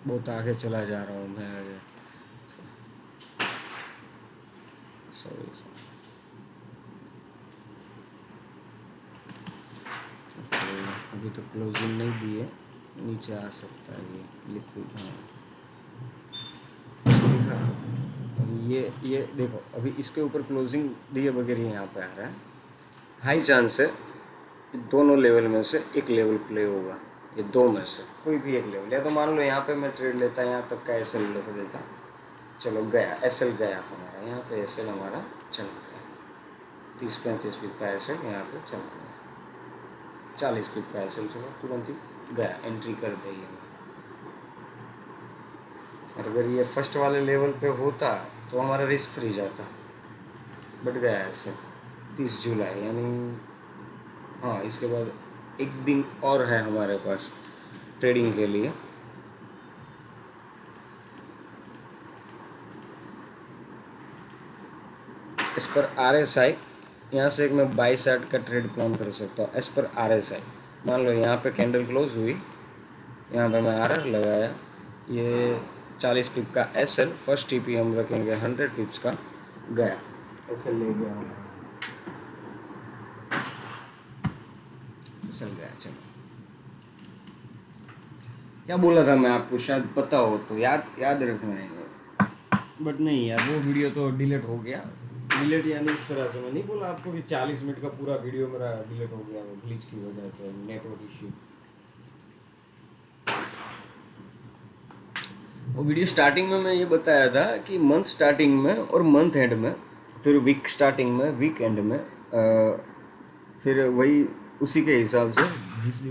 बहुत आगे चला जा रहा हूँ मैं आगे, सॉरी। अभी तो क्लोजिंग नहीं दी है, नीचे आ सकता है ये लिक्विड। हाँ, अभी ये देखो, अभी इसके ऊपर क्लोजिंग दिए बगैर यहाँ पे आ रहा है। हाई चांस है दोनों लेवल में से एक लेवल प्ले होगा, ये 2 में से कोई भी एक लेवल। या तो मान लो यहाँ पे मैं ट्रेड लेता, यहाँ तक का एसएल लिख देता, चलो गया एसएल गया हमारा, यहाँ पे एसएल हमारा चल गया 30-35 पिप का एसएल यहाँ पे चल गया, 40 पिप का एसएल चलो तुरंत ही गया, एंट्री कर दी है। और अगर ये फर्स्ट वाले लेवल पे होता तो हमारा रिस्क फ्री जाता, बट गया ऐसे 30 जुलाई, यानी हाँ इसके बाद एक दिन और है हमारे पास ट्रेडिंग के लिए। इस पर RSI यहाँ से एक मैं बाई साइड का ट्रेड प्लान कर सकता हूँ। एज पर RSI मान लो यहाँ पे कैंडल क्लोज हुई, यहाँ पे मैं RR लगाया, ये 40 पिप का SL, फर्स्ट TP हम रखेंगे 100 पिप्स का, गया SL ले गया हमारा, SL गया। चलो क्या बोला था मैं आपको, शायद पता हो तो याद रखना है, बट नहीं यार वो वीडियो तो डिलीट हो गया। डिलीट यानी इस तरह से मैं नहीं बोला आपको कि 40 मिनट का पूरा वीडियो मेरा डिलीट हो गया वो ग्लिच की वजह से, नेटवर्क इश्यू। वो वीडियो स्टार्टिंग में मैं ये बताया था कि मंथ स्टार्टिंग में और मंथ एंड में, फिर वीक स्टार्टिंग में, वीक एंड में, फिर वही उसी के हिसाब से, जिस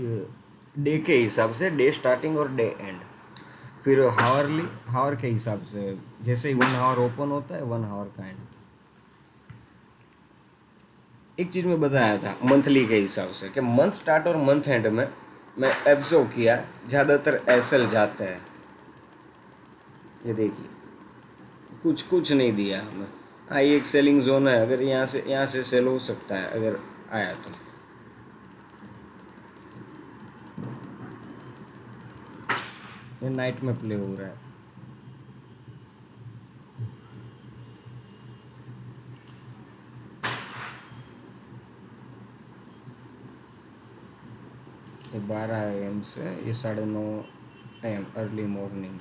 डे के हिसाब से डे स्टार्टिंग और डे एंड, फिर हावर के हिसाब से, जैसे ही 1 आवर ओपन होता है 1 आवर का एंड। एक चीज़ मैं बताया था मंथली के हिसाब से कि मंथ स्टार्ट और मंथ एंड में मैं ऑब्जर्व किया ज़्यादातर एसएल जाता है। ये देखिए कुछ कुछ नहीं दिया हमें। हाँ, ये एक सेलिंग जोन है, अगर यहाँ से सेल हो सकता है अगर आया तो। ये नाइट में प्ले हो रहा है। ये 12 AM से ये 9:30 AM अर्ली मॉर्निंग।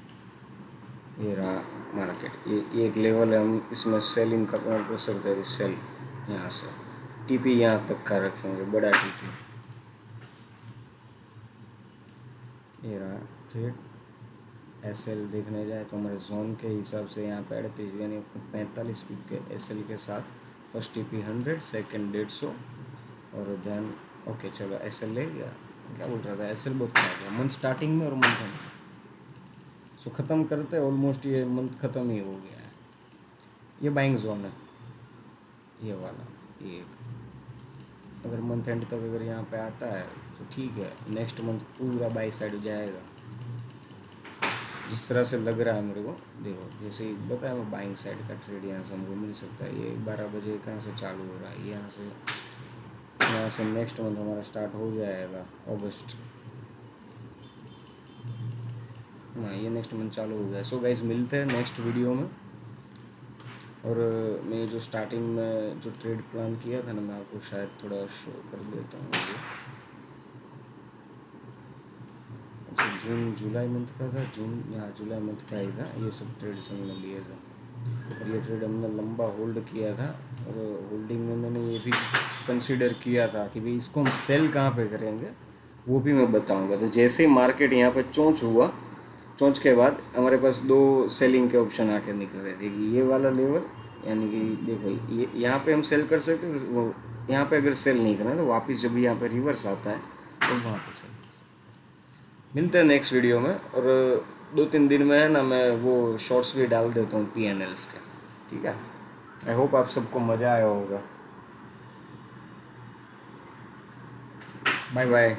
ये रहा मार्केट। ये एक लेवल है, हम इसमें सेलिंग कर सकते हैं। सेल यहाँ से टीपी यहाँ तक का रखेंगे, बड़ा टीपी। ये रहा ट्रेड। एसएल देखने जाए तो हमारे जोन के हिसाब से यहाँ पे 38 यानी 45 पिप के एसएल के साथ फर्स्ट टीपी 100, सेकंड 150 और देन ओके चलो एसएल ले गया। क्या बोल रहा था, एसएल बहुत खा गया मंथ स्टार्टिंग में और मंथ एंड में। सो ख़त्म करते ऑलमोस्ट ये मंथ ख़त्म ही हो गया है। ये बाइंग जोन है ये वाला। ये अगर मंथ एंड तक अगर यहाँ पे आता है तो ठीक है, नेक्स्ट मंथ पूरा बाई साइड जाएगा जिस तरह से लग रहा है मेरे को। देखो जैसे ही बताया मैं, बाइंग साइड का ट्रेड यहाँ से हमको मिल सकता है। ये 12 बजे कहाँ से चालू हो रहा है, यहाँ से नेक्स्ट मंथ हमारा स्टार्ट हो जाएगा अगस्त। हाँ, ये नेक्स्ट मंथ चालू हो गया। सो गाइस मिलते हैं नेक्स्ट वीडियो में। और मैं जो स्टार्टिंग में जो ट्रेड प्लान किया था ना, मैं आपको शायद थोड़ा शो कर देता हूँ। अच्छा, जून जुलाई मंथ का था, जुलाई मंथ का ही था। ये सब ट्रेड्स हमने लिए थे और ये ट्रेड हमने लंबा होल्ड किया था। और होल्डिंग में मैंने ये भी कंसिडर किया था कि भाई इसको हम सेल कहाँ पे करेंगे, वो भी मैं बताऊंगा। तो जैसे ही मार्केट यहाँ पे चोंच हुआ, चोंच के बाद हमारे पास 2 सेलिंग के ऑप्शन आके निकल रहे थे कि ये वाला लेवल, यानी कि देखो ये यहाँ पे हम सेल कर सकते हैं। वो यहाँ पे अगर सेल नहीं करना तो वापस जब यहाँ पे रिवर्स आता है तो वहाँ पे सेल कर सकते हैं। मिलते हैं नेक्स्ट वीडियो में। और 2-3 दिन में है ना, मैं वो शॉर्ट्स भी डाल देता हूँ PNLs के। ठीक है, आई होप आप सबको मज़ा आया होगा। Bye bye.